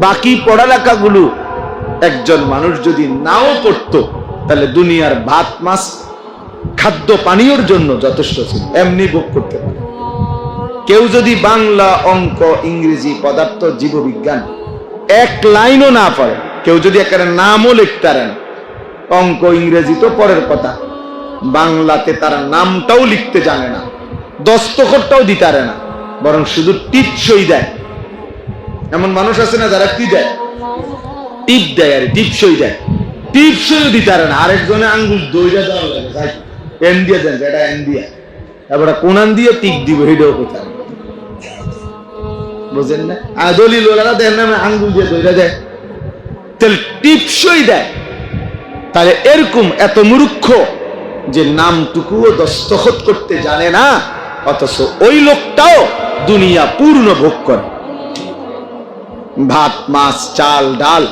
বাকি পড়ালেখাগুলো একজন মানুষ যদি নাও পড়তো তাহলে দুনিয়ার ভাত মাছ খাদ্য পানীয়র জন্য যথেষ্ট ছিল, এমনি ভোগ করতে পারে। কেউ যদি বাংলা, অঙ্ক, ইংরেজি, পদার্থ, জীববিজ্ঞান এক লাইনও না পড়ে, কেউ যদি একেবারে নামও লিখতে পারে না, অঙ্ক ইংরেজি তো পরের কথা, বাংলাতে তার নামটাও লিখতে জানে না, দস্তখতটাও দিতে পারে না, বরং শুধু টিপসই দেয়। এমন মানুষ আছে না যারা কি দেয়, টিপ দেয়, আর টিপসই দেয়, টিপসই দিতে পারে না। আরেকজনে আঙ্গুল দইরা দেওয়া লাগে, এন দিয়ে দেন, এটা এন দিয়া, তারপরে কোনান দিয়ে টিপ দিব, হেডেও কোথায় বুঝেন না? আর দলিল ওরা দেন না, আঙ্গুল দিয়ে দইরা দেয়, তাহলে টিপসই দেয়। তাহলে এরকম এত মূর্খ যে নামটুকুও দস্তখত করতে জানে না, অথচ ওই লোকটাও দুনিয়া পূর্ণ ভোগ করে। ভাত মাছ চাল ডাল,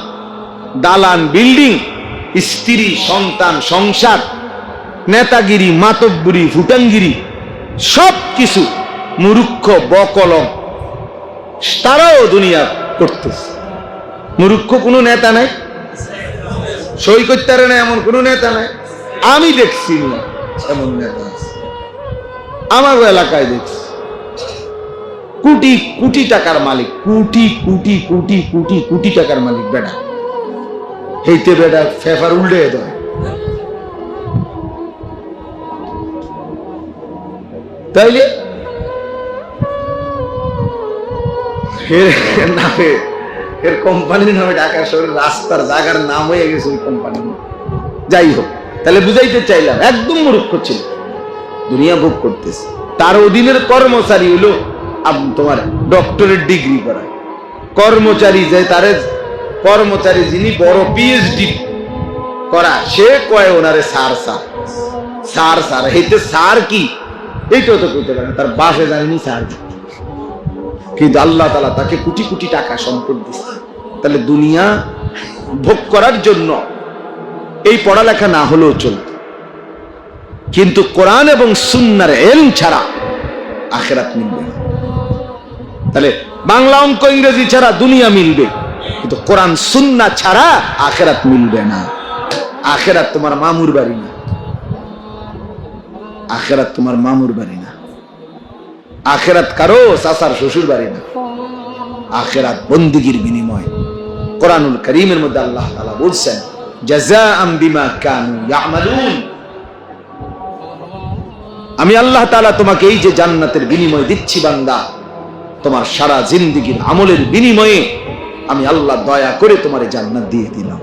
দালান বিল্ডিং, স্ত্রী সন্তান সংসার, নেতাগিরি মাতব্বরি ফুটাঙ্গিরি সব কিছু মূর্খ বকলম তারাও দুনিয়া করতেছে। মূর্খ কোনো নেতা নাই, সই করতে পারে না এমন কোন নেতা নাই। আমি দেখছি না এমন নেতা আছে, আমার এলাকায় দেখছি কোটি কোটি টাকার মালিক, কোটি কোটি কোটি কোটি কোটি টাকার মালিক বেটা, হেইতে বেটা ফেফার উল্টে দেয়। তাইলে এর নামে, এর কোম্পানির নামে ঢাকা শহরের রাস্তার জায়গার নাম হয়ে গেছে ওই কোম্পানির। যাই হোক, তাহলে বুঝাইতে চাইলাম একদম মূর্খ ছিল, দুনিয়া ভোগ করতেছে। তার অধীনের কর্মচারী হলো তোমার ডক্টরেট ডিগ্রি করা কর্মচারী, যে তারে কর্মচারী যিনি বড় পিএইচডি করা, সে কয় ওনারে স্যার স্যার স্যার স্যার, হেইতে স্যার কি এইটাও তো করতে পারে না, তার বাসে জানেনি স্যার। কিন্তু আল্লাহ তাআলা তাকে কোটি কোটি টাকা সম্পদ দিচ্ছে। তাহলে দুনিয়া ভোগ করার জন্য এই পড়ালেখা না হলেও চলত, কিন্তু কোরআন এবং সুন্নাহর ইলম ছাড়া আখিরাত মিলবে না। তাহলে বাংলা অঙ্ক ইংরেজি ছাড়া দুনিয়া মিলবে, কিন্তু কোরআন সুন্নাহ ছাড়া আখিরাত মিলবে না। আখিরাত তোমার মামুর বাড়ি না, আখিরাত তোমার মামুর বাড়ি না, আখিরাত কারো চাচার শ্বশুর বাড়ি না। আখিরাত বন্দিগির বিনিময়। কোরআনুল কারীমের মধ্যে আল্লাহ তাআলা বলছেন, জাযাআম বিমা কানু ইয়ামালুন, আমি আল্লাহ তাআলা তোমাকে এই যে জান্নাতের বিনিময় দিচ্ছি বান্দা, তোমার সারা জিন্দেগীর আমলের বিনিময়ে আমি আল্লাহ দয়া করে তোমার জান্নাত দিয়ে দিলাম।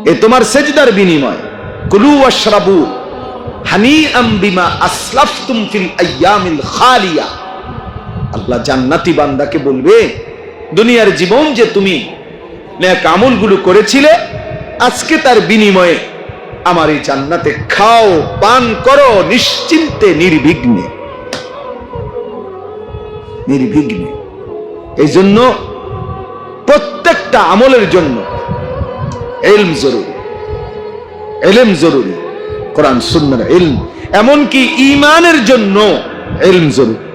এ তোমার সেজদার বিনিময়। কুলু ওয়াশরাবু হানিআম বিমা আসলাফতুম ফিল আইয়ামিল খালিয়া। আল্লাহ জান্নাতি বান্দাকে বলবে, দুনিয়ার জীবন যে তুমি নেক আমলগুলো করেছিলে, আজকে তার বিনিময়ে আমার এই জান্নাতে খাও পান করো নিশ্চিন্তে নির্বিঘ্নে, নির্বিঘ্নে। এই জন্য প্রত্যেকটা আমলের জন্য ইলম জরুরি, ইলম জরুরি, কোরআন সুন্নাহর ইলম। এমনকি ঈমানের জন্য ইলম জরুরি।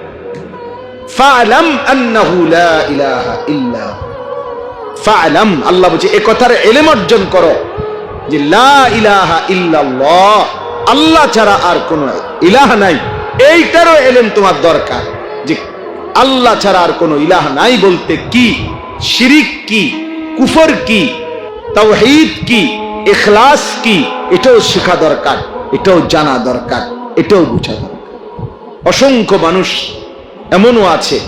ফা'লাম আন্নাহু লা ইলাহা ইল্লা, ফা'লাম, আল্লাহ বলছে এ কথার ইলম অর্জন করো যে লা ইলাহা ইল্লাল্লাহ, আল্লাহ ছাড়া আর কোন ইলাহ নাই। এইটারও ইলম তোমার দরকার যে আল্লাহ ছাড়া আর কোন ইলাহ নাই বলতে কি, শিরিক কি, কুফর কি, তাওহীদ কি, ইখলাস কি, এটাও শেখা দরকার, এটাও জানা দরকার, এটাও বোঝা দরকার। অসংখ্য মানুষ এমনও আছে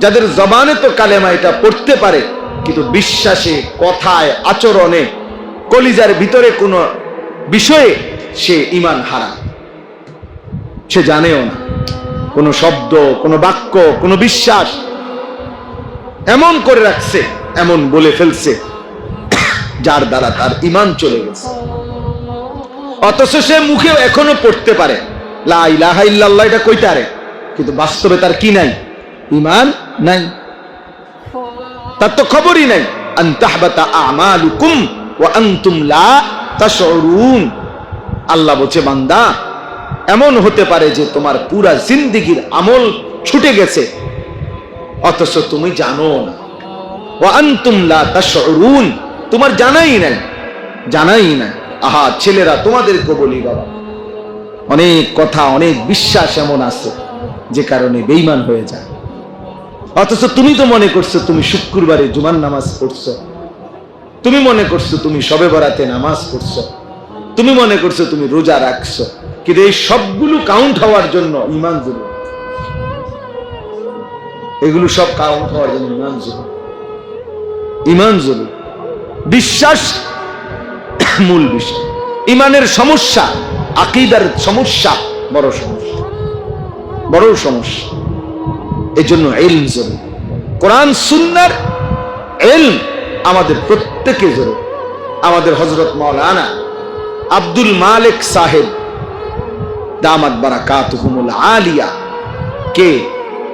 যাদের জবানে তো কালেমা এটা পড়তে পারে, কিন্তু বিশ্বাসে, কথায়, আচরণে, কলিজার ভিতরে কোনো বিষয়ে সে ঈমান হারা, সে জানেও না। কোন শব্দ, কোন বাক্য, কোন বিশ্বাস এমন করে রাখছে, এমন বলে ফেলছে, যার দ্বারা তার ঈমান চলে গেছে। অথচ সে মুখে এখনো পড়তে পারে লা ইলাহা ইল্লাল্লাহ, এটা কইতে পারে, কিন্তু বাস্তবে তার কি নাই, ঈমান নাই, তার তো খবরই নাই। আন তাহবাতা আমালুকুম ওয়া আনতুম লা তাশউরুন। আল্লাহ বলছে বান্দা, এমন হতে পারে যে তোমার পুরা জিন্দেগীর আমল ছুটে গেছে, অথচ তুমি জানো না। ওয়া আনতুম লা তাশউরুন, তোমার জানাই নাই। আহা ছেলেরা, তোমাদেরকে বলি বাবা, অনেক কথা, অনেক বিশ্বাস এমন আছে যে কারণে বেঈমান হয়ে যায়। অথচ তুমি তো মনে করছো তুমি শুক্রবারে জুমার নামাজ পড়ছো, তুমি মনে করছো তুমি শবে বরাতে নামাজ পড়ছো, তুমি মনে করছো তুমি রোজা রাখছো, কিন্তু এই সবগুলো কাউন্ট হওয়ার জন্য ঈমান জরুরি। এগুলো সব কাউন্ট হওয়ার জন্য ঈমান জরুরি। বিশ্বাস মূল বিষয়। ঈমানের সমস্যা, আকীদার সমস্যা বড় সমস্যা। এজন্য ইলম জরুরি। কোরআন সুন্নাহর ইলম আমাদের প্রত্যেকে জরুরি। আমাদের হযরত মাওলানা আব্দুল মালিক সাহেব দামাত বারাকাতুহুমুল আলিয়া কে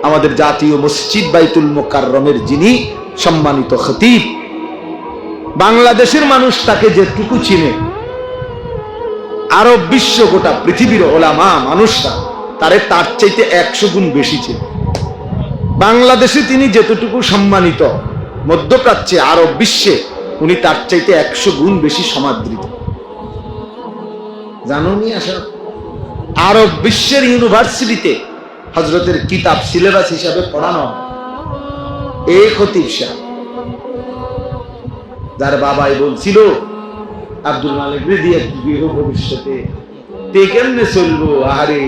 আমাদের জাতীয় মসজিদ বাইতুল মুকাররমের যিনি সম্মানিত খতিব, বাংলাদেশের মানুষ তাকে যেটুকু চিনে, আরব বিশ্ব গোটা পৃথিবীর ওলামা মানুষরা তার চাইতে 100 গুণ বেশি চিনে। বাংলাদেশে তিনি যতটুকু সম্মানিত, মধ্যপ্রাচ্যে আরব বিশ্বে উনি তার চাইতে 100 গুণ বেশি সমাদৃত। জানোনি? আসলে আরব বিশ্বের ইউনিভার্সিটিতে হযরতের কিতাব সিলেবাস হিসাবে পড়ানো এই খতিব সাহেব, যার বাবাই বলছিল আব্দুল মালিক রে দিয়ে কি বিহ ভবিষ্যতে তে কেমনে চলবো। আরে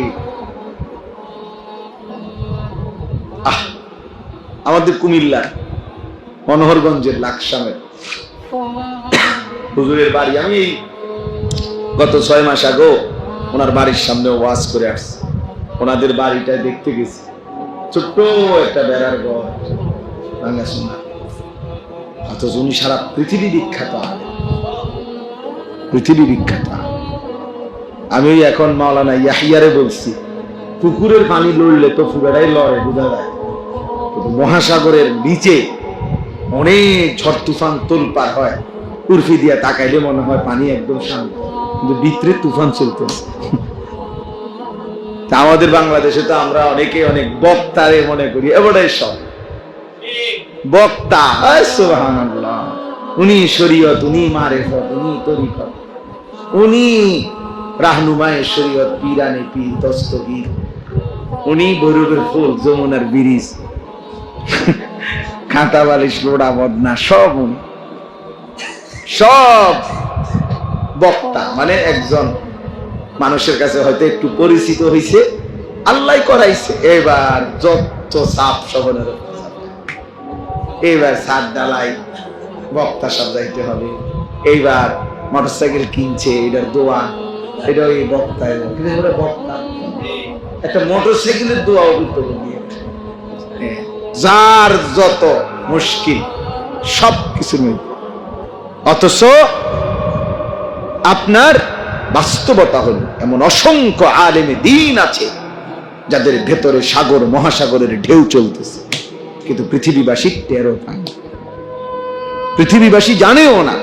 আমাদের কুমিল্লার মনোহরগঞ্জের লাকসামের হুজুরের বাড়ি, আমি গত 6 মাস আগে ওনার বাড়ির সামনে ওয়াজ করে আসছি। ওনাদের বাড়িটা দেখতে গেছি, ছোট্ট একটা বেড়ার ঘর, ভাঙা শোনা। অথচ উনি সারা পৃথিবী বিখ্যাত। আমি এখন মাওলানা ইয়াহিয়ারে বলছি, পুকুরের পানি লড়লে তো ফুগারাই লড়ে, বোঝা যায়। মহাসাগরের নিচে অনেক ঝড় তুফান তোলপার হয়, উর্ফি দিয়া তাকাইলে মনে হয় পানি একদম শান্ত, কিন্তু ভিতরে তুফান চলতেছে। আমাদের বাংলাদেশে তো আমরা অনেকে অনেক বক্তারে মনে করি, এবারে সব বক্তা। সুবহানাল্লাহ, উনি শরীয়ত, উনি মারেফত, উনি তরিকত, উনি রাহনুমায়ে শরীয়ত, পীরানে পীর, দস্তগীর, উনি বৈরবের ফুল, যমুনার ব্রিজ, কাঁটা বালিশ, লোড়া বদনা, সব উনি, সব বক্তা। মানে একজন মানুষের কাছে হয়তো একটু পরিচিত হয়েছে, আল্লাহ করাইছে। এবার যত সাপ সবনের, এইবার সাত ডালাই বক্তা সব যাইতে হবে। এইবার মোটরসাইকেল কিনছে, এটার দোয়া, এটা ওই বক্তা। বক্তা একটা মোটরসাইকেলের দোয়া দিয়ে, যার যত মুশকিল সবকিছু নেই। অথচ আপনার বাস্তবতা হল এমন অসংখ্য আলেমে দ্বীন আছে যাদের ভেতরে সাগর মহাসাগরের ঢেউ চলতেছে, কিন্তু পৃথিবীবাসী টেরও পায় না, পৃথিবীবাসী জানেও না।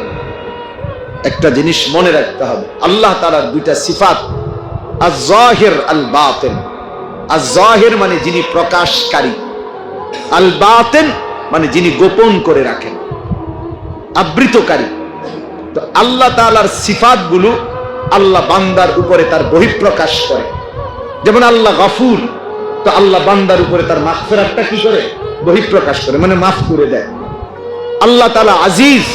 একটা জিনিস মনে রাখতে হবে, আল্লাহ তাআলার দুইটা সিফাত, আয-যাহির আল বাতিন। আয-যাহির মানে যিনি প্রকাশকারী, আল বাতিন মানে যিনি গোপন করে রাখেন, আবৃতকারী। তো আল্লাহ তাআলার সিফাতগুলো আল্লাহ বান্দার উপরে তার বহিঃপ্রকাশ করে। যেমন আল্লাহ গফুর, তো আল্লাহ বান্দার উপরে তার মাগফিরাতটা কি করে? বহিঃপ্রকাশ করে, মানে মাফ করে দেয়। আল্লাহ তাআলা আজিজ,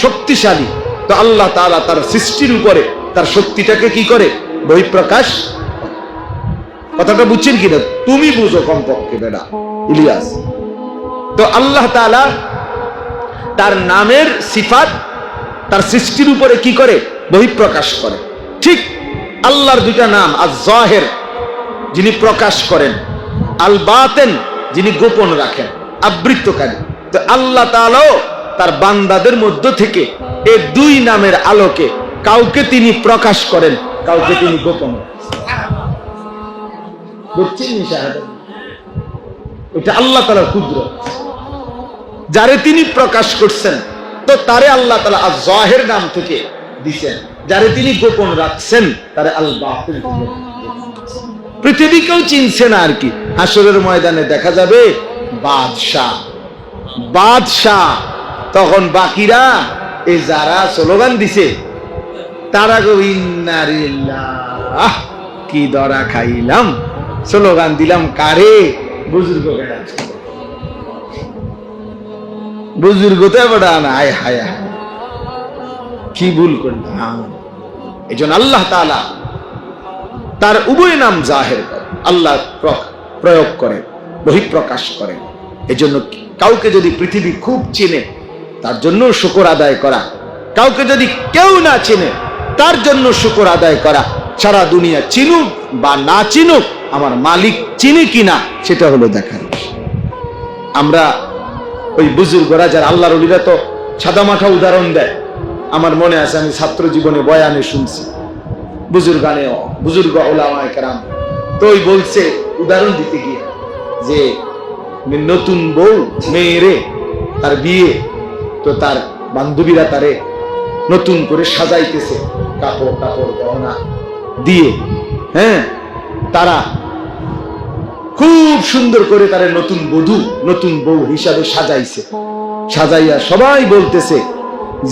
শক্তিশালী, তো আল্লাহ তাআলা তার সৃষ্টির উপরে তার শক্তিটাকে কি করে? বহিঃপ্রকাশ। কথাটা বুঝছেন কিনা? তুমি বুঝো কমপক্ষে বেটা ইলিয়াস। তো আল্লাহ তাআলা তার নামের সিফাত তার সৃষ্টির উপরে কি করে? বহিঃপ্রকাশ করে। ঠিক আল্লাহর দুইটা নাম, আয-যাহির যিনি প্রকাশ করেন, আল বাতিন যিনি গোপন রাখেন, আবৃতকারী। তো আল্লাহ তাআলাও তার বান্দাদের মধ্য থেকে এই দুই নামের আলোকে কাউকে তিনি প্রকাশ করেন, কাউকে তিনি গোপন রাখেন। বুঝছেন? এটা আল্লাহ তাআলার কুদরত। যারে তিনি প্রকাশ করছেন, তো তারে আল্লাহ তাআলা আয-যাহির নাম থেকে দিবেন, যারে তিনি গোপন রাখছেন তারে আল বাতিন থেকে। পৃথিবী কেউ চিনছে না আর কি। হাসরের ময়দানে দেখা যাবে বাদশাহ বাদশাহ। তখন বাকিরা এই যারা স্লোগান দিছে তারা গো ইন্না লিল্লাহ, কি দরা খাইলাম, স্লোগান দিলাম কারে? বুজুর্গ বুজুর্গ তো বড়া না, আয় হায় কি ভুল করলাম। এই জন্য আল্লাহ তাআলা তার উভয় নাম জাহের করে, আল্লাহ প্রয়োগ করে, বহিঃপ্রকাশ করে। এই জন্য কাউকে যদি পৃথিবী খুব চেনে তার জন্য শুকর আদায় করা, কাউকে যদি কেউ না চেনে তার জন্য শুকর আদায় করা। সারা দুনিয়া চিনুক বা না চিনুক, আমার মালিক চিনি কিনা সেটা হলো দেখার। আমরা ওই বুজুর্গরা যারা আল্লাহর ওলিরা তো সাদামাঠা উদাহরণ দেয়। আমার মনে আছে আমি ছাত্র জীবনে বয়ানে শুনছি, বুজুর্গ ওলামায়ে কেরাম তো ওই বলছে উদাহরণ দিতে গিয়ে যে নতুন বউ মেয়েরে তার বিয়ে, তো তার বান্ধবীরা তারে নতুন করে সাজাইতেছে কাপড় টাপড় গহনা দিয়ে। হ্যাঁ, তারা খুব সুন্দর করে তারে নতুন বধূ নতুন বউ হিসাবে সাজাইছে। সাজাইয়া সবাই বলতেছে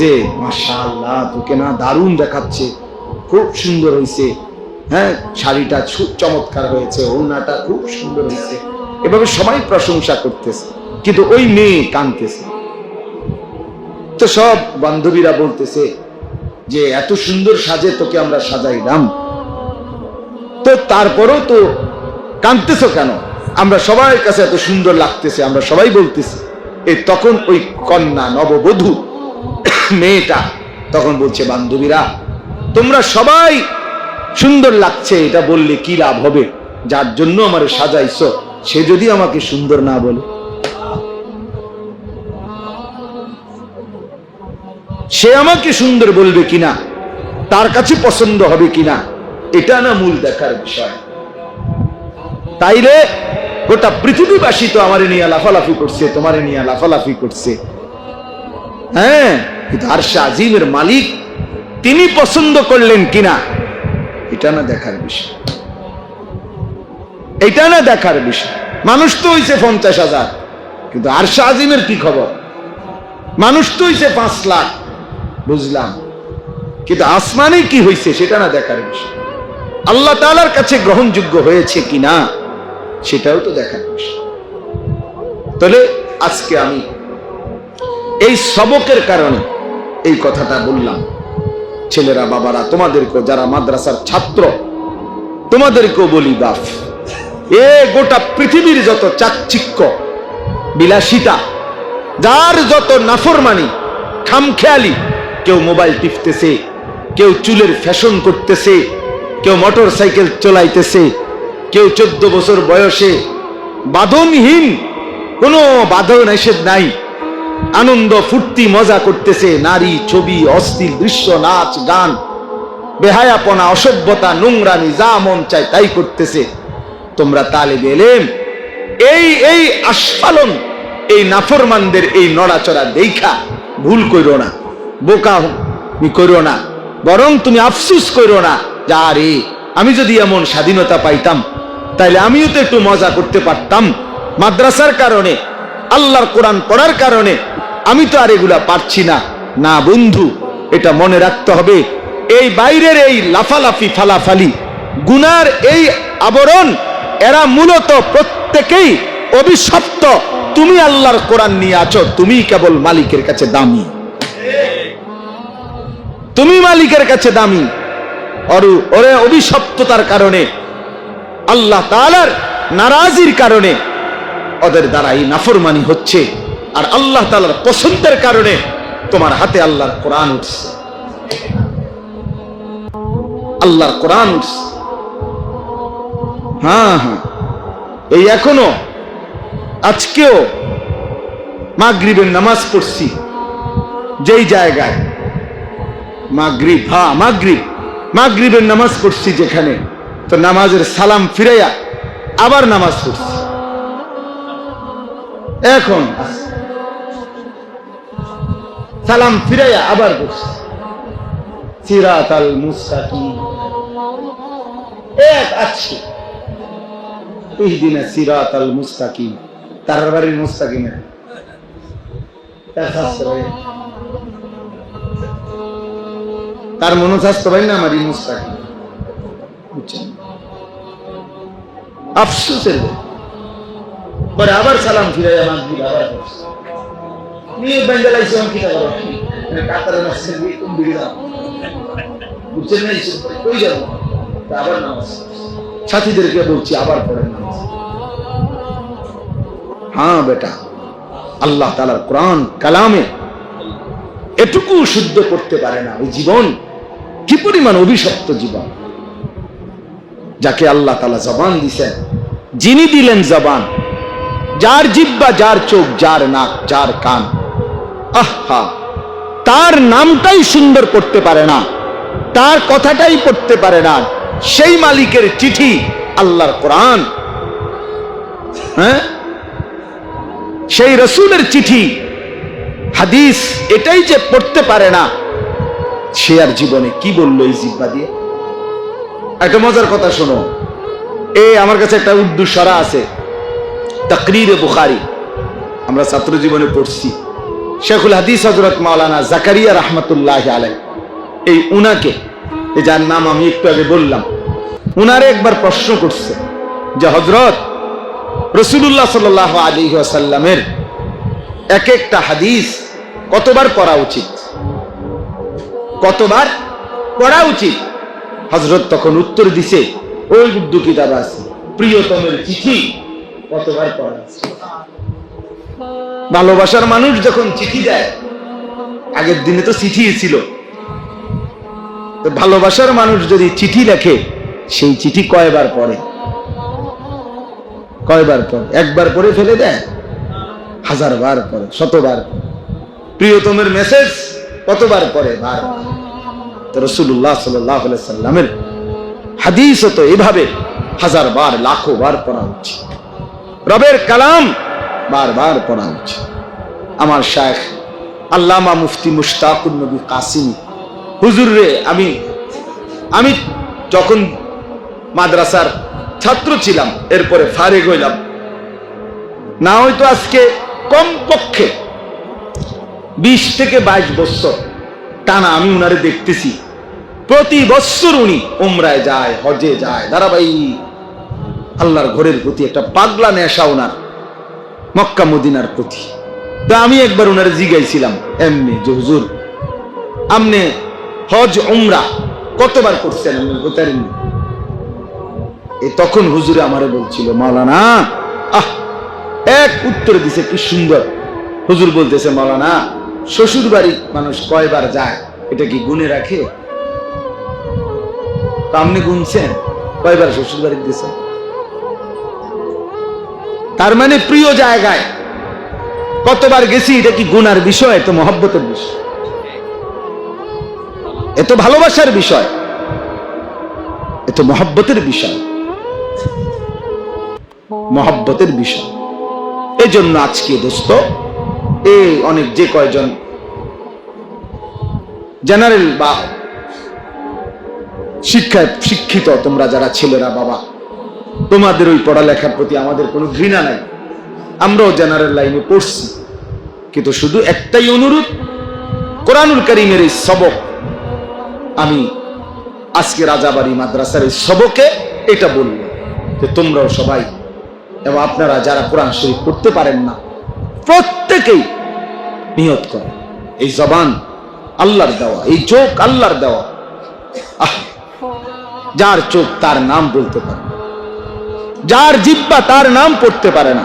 যে মাশাআল্লাহ, তোকে না দারুণ দেখাচ্ছে, খুব সুন্দর হয়েছে, হ্যাঁ শাড়িটা চমৎকার হয়েছে, ওড়নাটা খুব সুন্দর হয়েছে, এভাবে সবাই প্রশংসা করতেছে। কিন্তু ওই মেয়ে কাঁদতেছে। তো সব বান্ধবীরা বলতেছে যে এত সুন্দর সাজে তোকে আমরা সাজাইলাম, তো তারপরও তো কাঁদতেছো কেন? আমরা সবার কাছে এত সুন্দর লাগতেছে, আমরা সবাই বলতেছি। এই তখন ওই কন্যা নববধূ মেয়েটা তখন বলছে, বান্ধবীরা তোমরা সবাই সুন্দর লাগছে এটা বললে কি লাভ হবে? যার জন্য আমারে সাজাইছো সে যদি আমাকে সুন্দর না বলে, সে আমাকে সুন্দর বলবে কিনা, তার কাছে পছন্দ হবে কিনা, এটা না মূল দেখার বিষয়। তাইলে গোটা পৃথিবীবাসী তো আমারে নিয়ে লাফালাফি করছে, তোমারে নিয়ে লাফালাফি করছে, হ্যাঁ, কিন্তু আরশে আজিমের মালিক তিনি পছন্দ করলেন কিনা এটা না দেখার বিষয়, এটা না দেখার বিষয়। মানুষ তো হইছে 50,000, কিন্তু আরশে আজিমের কি খবর? মানুষ তো হইছে 5 লাখ, বুঝলাম, কিন্তু আসমানে কি হইছে সেটা না দেখার বিষয়। আল্লাহ তাআলার কাছে গ্রহণযোগ্য হয়েছে কিনা সেটাও তো দেখার বিষয়। তাহলে আজকে আমি এই সবকের কারণে এই কথাটা বললাম। ছেলেরা, বাবারা, তোমাদেরকেও যারা মাদ্রাসার ছাত্র তোমাদেরকেও বলি, বাপ, এ গোটা পৃথিবীর যত চাকচিক্য বিলাসিতা, যার যত নাফরমানি খামখেয়ালি, কেউ মোবাইল টিপতেছে, কেউ চুলের ফ্যাশন করতেছে, কেউ মোটর সাইকেল চলাইতেছে, কেউ 14 বছর বয়সে বাঁধনহীন, কোনো বাঁধন নিষেধ নাই, আনন্দ ফুর্তি মজা করতেছে, নারী ছবি অশ্লীল দৃশ্য নাচ গান বেহায়াপনা অসভ্যতা নোংরামি যা মন চায় তাই করতেছে। তোমরা তালেবে ইলম এই আস্ফালন, এই নাফরমানদের এই নড়াচড়া দেখা ভুল কইরো না, বোকামি কইরো না, বরং তুমি আফসুস কইরো না যে আরে আমি যদি এমন স্বাধীনতা পাইতাম তাইলে আমিও তো একটু মজা করতে পারতাম। মাদ্রাসার কারণে, আল্লাহর কোরআন পড়ার কারণে আমি তো আর এগুলা পারছি না। না বন্ধু, এটা মনে রাখতে হবে, এই বাইরের এই লাফালাফি ফালাফালি গুনার এই আবরণ, এরা মূলত প্রত্যেকেই অভিশপ্ত। তুমি আল্লাহর কোরআন নিয়ে আছো, তুমি কেবল মালিকের কাছে দামি, তুমি মালিকের কাছে দামি। ওরে অভিশপ্ততার কারণে, আল্লাহ তাআলার নারাজির কারণে ওদের দ্বারা এই নাফরমানি হচ্ছে, আর আল্লাহ তাআলার পছন্দের কারণে তোমার হাতে আল্লাহর কোরআন উঠছে, আল্লাহর কোরআন উঠছে। হ্যাঁ হ্যাঁ, এই এখনো আজকেও মাগরিবের নামাজ পড়ছি যেই জায়গায়, মাগরিব, হ্যাঁ মাগরিবের নামাজ পড়ছি যেখানে, তো নামাজের সালাম ফিরাইয়া আবার নামাজ পড়ছি। এখন সালাম ফিরাইয়া আবার পড়ছি সিরাতাল মুস্তাকিম, এক আছে ইহদিনা সিরাতাল মুস্তাকিম, তার বাড়ির মুস্তাকিমের তার মনোস্বাস্থ্য ভাই না আমারই মুস্তাকিম, বুঝছেন? আফসোসের পরে আবার সালাম ফিরাই আমার আবার নিয়ে বেঙ্গালাইছে আমি কিটা করো কাতারে মাসে দিয়ে তুমি বিড়ি দাও, বুঝছেন না? কই যাবো? আবার নামাজ সাথীদেরকে বলছি আবার পড়েন নামাজ। হ্যাঁ বেটা, আল্লাহ তাআলার কোরআন কালামে এটুকু শুদ্ধ করতে পারে না ওই জীবন কি পরিমাণ অভিশপ্ত জীবন, যাকে আল্লাহ তাআলা জবান দিয়েছেন, যিনি দিলেন জবান, যার জিহ্বা, যার চোখ, যার নাক, যার কান, আহা, তার নামটাই সুন্দর করতে পারে না, তার কথাটাই পড়তে পারে না, সেই মালিকের চিঠি আল্লাহর কোরআন, হ্যাঁ, সেই রাসূলের চিঠি হাদিস, এটাই যে পড়তে পারে না, সে আর জীবনে কি বললো এই জিহ্বা দিয়ে? একটা মজার কথা শোনো, আমার কাছে একটা উর্দু সরা আছে, তাকরীরে বুখারী, আমরা ছাত্র জীবনে পড়ছি। শেখুল হাদিস হযরত মাওলানা জাকারিয়া রাহমাতুল্লাহি আলাইহি, এই উনাকে, যার নাম আমি একটু আগে বললাম, উনারে একবার প্রশ্ন করছে যে হযরত রাসূলুল্লাহ সাল্লাল্লাহু আলাইহি ওয়াসাল্লামের এক একটা হাদিস কতবার পড়া উচিত, কতবার পড়া উচিত? হযরত তখন উত্তর দিছে, ওই উর্দু কিতাব আছে, প্রিয়তমের চিঠি কতবার পড়া উচিত। ভালোবাসার মানুষ যখন চিঠি দেয়, আগের দিনে তো চিঠি ছিল, তো ভালোবাসার মানুষ যদি চিঠি লেখে, সেই চিঠি কয়বার পড়ে? কয়বার পড়ে? একবার পড়ে ফেলে দেয়? 1000 বার পড়ে, 100 বার। প্রিয়তমের মেসেজ কতবার পড়ে? বার। তো রাসূলুল্লাহ সাল্লাল্লাহু আলাইহি সাল্লামের হাদিস তো এভাবে 1000 বার, লাখো বার পড়া উচিত। রবের কালাম বারবার পড়া উচিত। আমার শায়েখ আল্লামা মুফতি মুশতাকুন নবী কাসিমি হুজুর রে, আমি যখন মাদ্রাসার ছাত্র ছিলাম, এরপরে ফারেগ হইলাম, না হয়তো আজকে কমপক্ষে 20 থেকে 22 বছর টানা আমি উনারে দেখতেছি। প্রতি বছর উনি উমরায় যায়, হজে যায়, ধারাবাহিক। আল্লাহর ঘরের প্রতি একটা পাগলা নেশা উনার, মক্কা মদিনার প্রতি। তো আমি একবার উনারে জিজ্ঞাইছিলাম এমনি যে হুজুর, আপনি হজ উমরা কতবার করছেন? আমি বলতেন। তখন হুজুরে আমারে বলছিল, মাওলানা, এক উত্তর দিছে কি সুন্দর। হুজুর বলতেছে, মাওলানা, শ্বশুর বাড়ি মানুষ কয়বার যায় এটা কি গুনে রাখে? আপনি গুনছেন কয়বার শ্বশুর বাড়ি দিয়েছেন? তার মানে প্রিয় জায়গায় কতবার গেছি এটা কি গুনার বিষয়? এত মহব্বতের বিষয়, এত ভালোবাসার বিষয়, এত মহব্বতের বিষয়, মহব্বতের বিষয়। এই জন্য আজকে দোস্ত, এই অনেক যে কয়জন জেনারেল বা শিক্ষায় শিক্ষিত তোমরা যারা ছেলেরা, বাবা, তোমাদের ওই পড়ালেখার প্রতি আমাদের কোনো ঘৃণা নাই। আমরাও জেনারেল লাইনে পড়ছি, কিন্তু শুধু একটাই অনুরোধ, কোরআনুল কারীমের এই সবক, আমি আজকে রাজাবাড়ি মাদ্রাসার এই সবকে এটা বলব যে তোমরাও সবাই, এবং আপনারা যারা কোরআন শরীফ পড়তে পারেন না, প্রত্যেকেই নিয়ত করেন, এই জবান আল্লাহর দেওয়া, এই চোখ আল্লাহর দেওয়া। যার চোখ তার নাম বলতে পারে, যার জিহ্বা তার নাম পড়তে পারে না,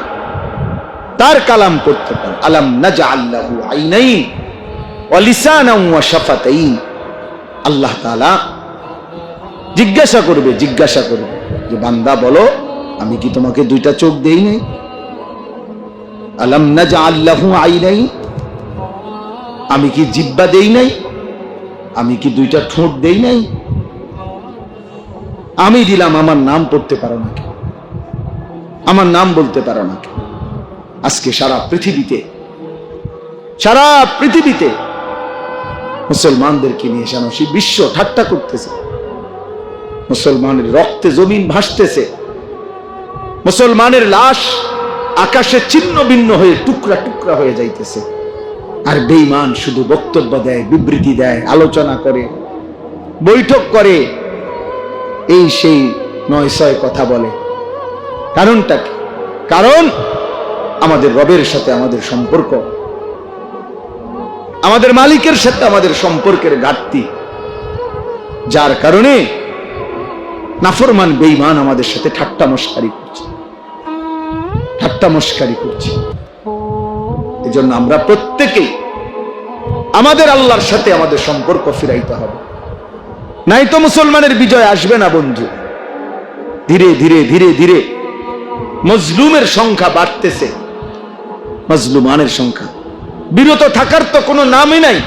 তার কালাম পড়তে পারে। আলাম নাজআল লাহু আইনাইন ওয়া লিসানান ওয়া শাফাতাইন। আল্লাহ তাআলা জিজ্ঞাসা করবে যে বান্দা বলো, আমি কি তোমাকে 2টা চোখ দেই নাই? আলাম নাজআল লাহু আইনাইন, আমি কি জিহ্বা দেই নাই? আমি কি 2টা ঠোঁট দেই নাই? আমি দিলাম, আমার নাম পড়তে পারো না কেন? আমার নাম বলতে পারো না কেন? আজকে সারা পৃথিবীতে মুসলমানদেরকে নিয়ে সামসি বিশ্ব ঠাট্টা করতেছে। মুসলমানের রক্তে জমিন ভাসতেছে, মুসলমানের লাশ আকাশে ছিন্ন ভিন্ন হয়ে টুকরা টুকরা হয়ে যাইতেছে। আর বেঈমান শুধু বক্তব্য দেয়, বিবৃতি দেয়, আলোচনা করে, বৈঠক করে, এই সেই নয় ছয় কথা বলে। কারণটা কি? কারণ আমাদের রবের সাথে আমাদের সম্পর্ক, আমাদের মালিকের সাথে আমাদের সম্পর্কের ঘাটতি, যার কারণে নাফরমান বেঈমান আমাদের সাথে ঠাট্টা মশকারি করছে, ঠাট্টা মশকারি করছে। এজন্য আমরা প্রত্যেকেই আমাদের আল্লাহর সাথে আমাদের সম্পর্ক ফিরাইতে হবে, নাই তো মুসলমানের বিজয় আসবে না বন্ধু। ধীরে ধীরে ধীরে ধীরে মজলুমের সংখ্যা বাড়তেছে, মজলুমানের সংখ্যা। বিরত থাকার তো কোনো নামই নাই,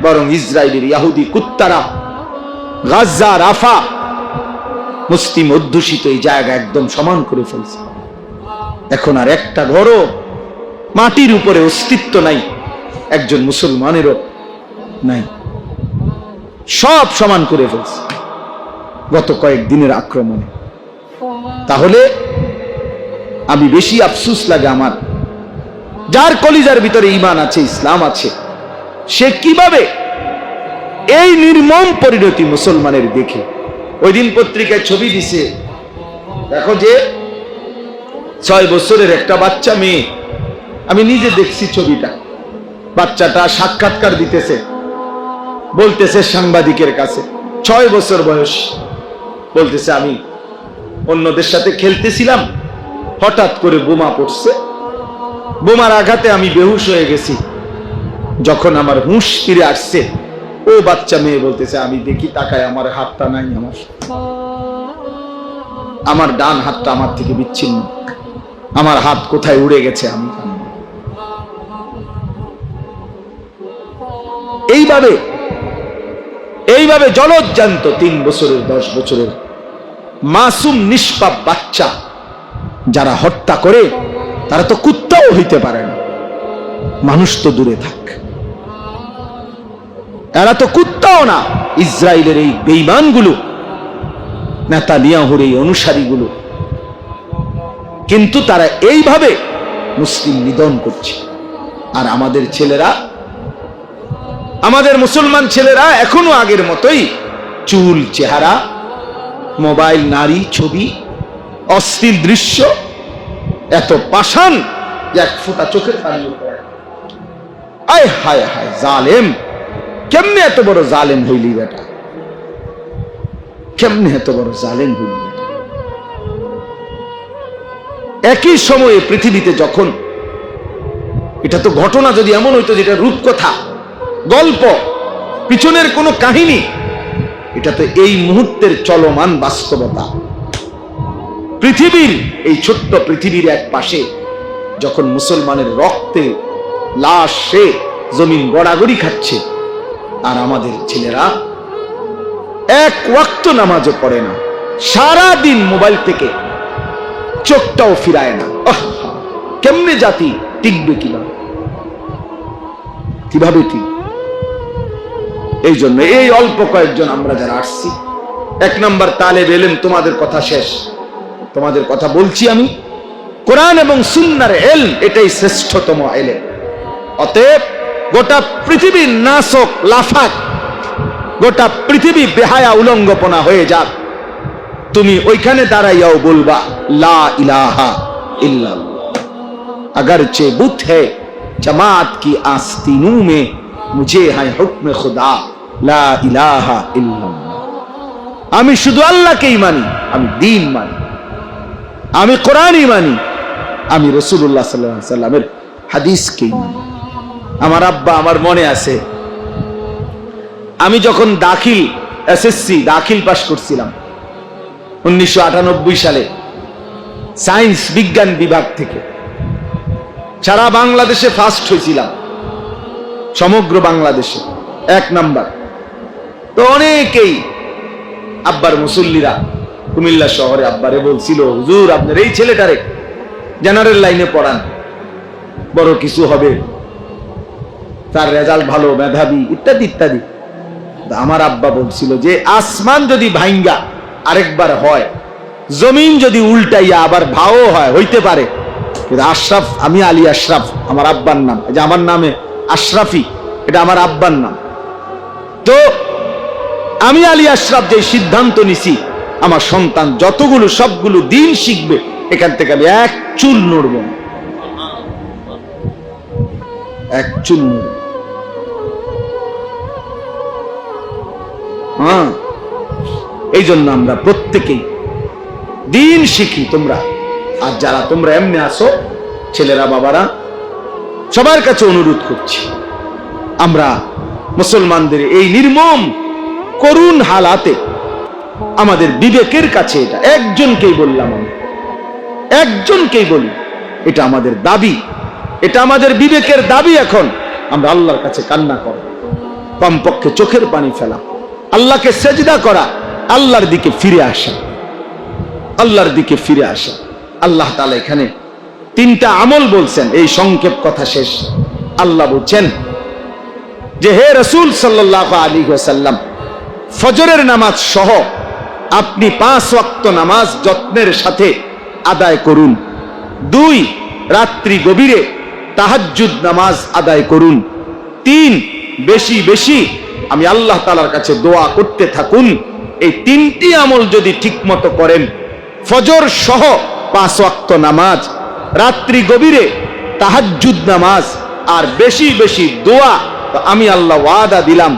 বরং ইসরায়েলের ইহুদি কুত্তারা গাজা, রাফা, মুসলিম অধ্যুষিত এই জায়গা একদম সমান করে ফেলছে। এখন আর একটা ঘরও মাটির উপরে অস্তিত্ব নাই, একজন মুসলমানেরও নাই, সব সমান করে ফেলছে গত কয়েকদিনের আক্রমণে। তাহলে আমি বেশি আফসোস লাগে আমার, যার কলিজার ভিতরে ঈমান আছে, ইসলাম আছে, সে কিভাবে এই নির্মম পরিণতি মুসলমানের দেখে। ওই দিন পত্রিকায় ছবি দিছে, দেখো যে 6 বছরের একটা বাচ্চা মেয়ে, আমি নিজে দেখছি ছবিটা, বাচ্চাটা সাক্ষাৎকার দিতেছে, বলতেছে সাংবাদিকের কাছে, 6 বছর বয়স, বলতেছে আমি অন্যদের সাথে খেলতেছিলাম, হঠাৎ করে বোমা পড়ছে, বোমার আঘাতে আমি বেহুশ হয়ে গেছি, যখন আমার হুঁশ ফিরে আসছে, ও বাচ্চা মেয়ে বলতেছে আমি দেখি তাকায় আমার হাতটা নাই, আমার ডান হাতটা আমার থেকে বিচ্ছিন্ন, আমার হাত কোথায় উড়ে গেছে আমি জানি না। এইভাবে জলজ্জান্ত 3 বছরের 10 বছরের মাসুম নিষ্পাপ বাচ্চা যারা হত্যা করে, তারা তো কুত্তাও হইতে পারে না, মানুষ তো দূরে থাক, এরা তো কুত্তাও না। ইসরায়েলের এই বেঈমানগুলো, নেতানিয়াহুর এই অনুসারীগুলো, কিন্তু তারা এইভাবে মুসলিম নিধন করছে। আর আমাদের ছেলেরা, আমাদের মুসলমান ছেলেরা এখনো আগের মতোই চুল, চেহারা, মোবাইল, নারী, ছবি, অশ্লীল দৃশ্য, এত পাষাণ যে এক ফোঁটা চোখের পানি পড়ে। আয় হায় হায়, জালেম! কেমনে এত বড় জালেম হইলি বেটা, কেমনে এত বড় জালেম হইলি বেটা। একই সময়ে পৃথিবীতে যখন, এটা তো ঘটনা যদি এমন হইতো যেটা রূপকথা, গল্প, পিছনের কোনো কাহিনী, এটা তো এই মুহূর্তের চলমান বাস্তবতা। পৃথিবীর এই ছোট্ট পৃথিবীর এক পাশে যখন মুসলমানের রক্তে লাশে জমিন গড়াগড়ি খাচ্ছে, আর আমাদের ছেলেরা এক ওয়াক্ত নামাজও পড়ে না, সারা দিন মোবাইল থেকে চোখটাও ফিরায় না। কেমনে জাতি টিকবে? কিভাবে ঠিক? এই জন্য এই অল্প কয়েকজন আমরা যারা আসছি, 1 নম্বর তালেব ইলম, তোমাদের কথা শেষ, তোমাদের কথা বলছি আমি, কোরআন এবং সুন্নাহর ইলম এটাই শ্রেষ্ঠতম ইলম। অতএব গোটা পৃথিবীর নাসক লাফাক, গোটা পৃথিবী বেহায়া উলঙ্গপনা হয়ে যাক, তুমি ওইখানে দাঁড়াইয়াও বলবা লা ইলাহা ইল্লাল্লাহ। अगरचे बुत है जमात की आस्तीनों में, मुझे है हुक्म खुदा ला इलाहा इल्लल्लाह। আমি শুধু আল্লাহকেই মানি, আমি দ্বীন মানি, আমি কোরআনই মানি, আমি রাসূলুল্লাহ সাল্লাল্লাহু আলাইহি ওয়াসাল্লামের হাদিসকেই মানি। আমার আব্বা, আমার মনে আছে, আমি যখন এসএসসি দাখিল পাশ করছিলাম 1998 সালে, সায়েন্স বিজ্ঞান বিভাগ থেকে সারা বাংলাদেশে ফার্স্ট হয়েছিলাম, সমগ্র বাংলাদেশে 1 নাম্বার। তো অনেকেই আব্বার মুসল্লিরা কুমিল্লা শহরে আব্বারে বলছিল, হুজুর আপনার এই ছেলেটারে জেনারেল লাইনে পড়ান, বড় কিছু হবে, তার রেজাল্ট ভালো, মেধাবী, ইত্যাদি ইত্যাদি। আমার আব্বা বলছিল যে আসমান যদি ভাঙ্গা আরেকবার হয়, জমিন যদি উল্টাইয়া আবার ভাও হয়, হইতে পারে, কিন্তু আশরাফ, আমি আলী আশরাফ আমার আব্বার নাম, এই যে আমার নামে আশরাফি, এটা আমার আব্বার নাম। তো আমি আলী আশরাফ যে সিদ্ধান্ত নিছি আমার সন্তান যতগুলো সবগুলো দিন শিখবে, এখান থেকে আমি এক চুল নড়ব না, এক চুল নড়ব। হ্যাঁ, এই জন্য আমরা প্রত্যেকেই দিন শিখি। তোমরা আর যারা তোমরা এমনি আসো, ছেলেরা বাবারা, সবার কাছে অনুরোধ করছি, আমরা মুসলমানদের এই নির্মম করুণ হালাতে আমাদের বিবেকের কাছে, এটা একজনকেই বললাম, আমি একজনকেই বলি, এটা আমাদের দাবি, এটা আমাদের বিবেকের দাবি। এখন আমরা আল্লাহর কাছে কান্না করব, কমপক্ষে চোখের পানি ফেলা, আল্লাহকে সেজদা করা, আল্লাহর দিকে ফিরে আসা, আল্লাহর দিকে ফিরে আসা। আল্লাহ তাআলা এখানে তিনটা আমল বলছেন, এই সংক্ষেপ কথা শেষ। আল্লাহ বলছেন যে হে রাসূল সাল্লাল্লাহু আলাইহি ওয়াসাল্লাম, ফজরের নামাজ সহ আপনি 5 ওয়াক্ত নামাজ যত্নের সাথে আদায় করুন। 2, রাত্রি গভীরে তাহাজ্জুদ নামাজ আদায় করুন। 3, বেশি বেশি আমি আল্লাহ তাআলার কাছে দোয়া করতে থাকুন। এই 3টি আমল যদি ঠিকমতো করেন, ফজর সহ 5 ওয়াক্ত নামাজ, রাত্রি গভীরে তাহাজ্জুদ নামাজ, আর বেশি বেশি দোয়া, তো আমি আল্লাহ ওয়াদা দিলাম,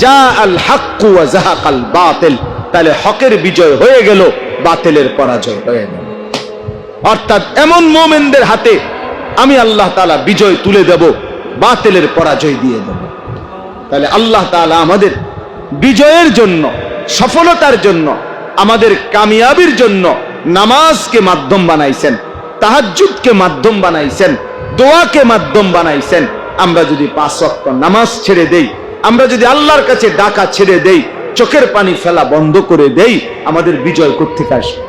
যা আল হাক্কু ওয়া যাহাকাল বাতিল, তাহলে হকের বিজয় হয়ে গেল, বাতিলের পরাজয় হয়ে গেল। অর্থাৎ এমন মুমিনদের হাতে আমি আল্লাহ তাআলা বিজয় তুলে দেব, বাতিলের পরাজয় দিয়ে দেব। তাহলে আল্লাহ তাআলা আমাদের বিজয়ের জন্য, সফলতার জন্য, আমাদের কামিয়াবির জন্য নামাজকে মাধ্যম বানাইছেন, তাহাজ্জুদকে মাধ্যম বানাইছেন, দোয়াকে মাধ্যম বানাইছেন। আমরা যদি 5 ওয়াক্ত নামাজ ছেড়ে দেই, আমরা যদি আল্লাহর কাছে ডাকা ছেড়ে দেই, চোখের পানি ফেলা বন্ধ করে দেই, আমাদের বিজয় কোত্থেকে আসবে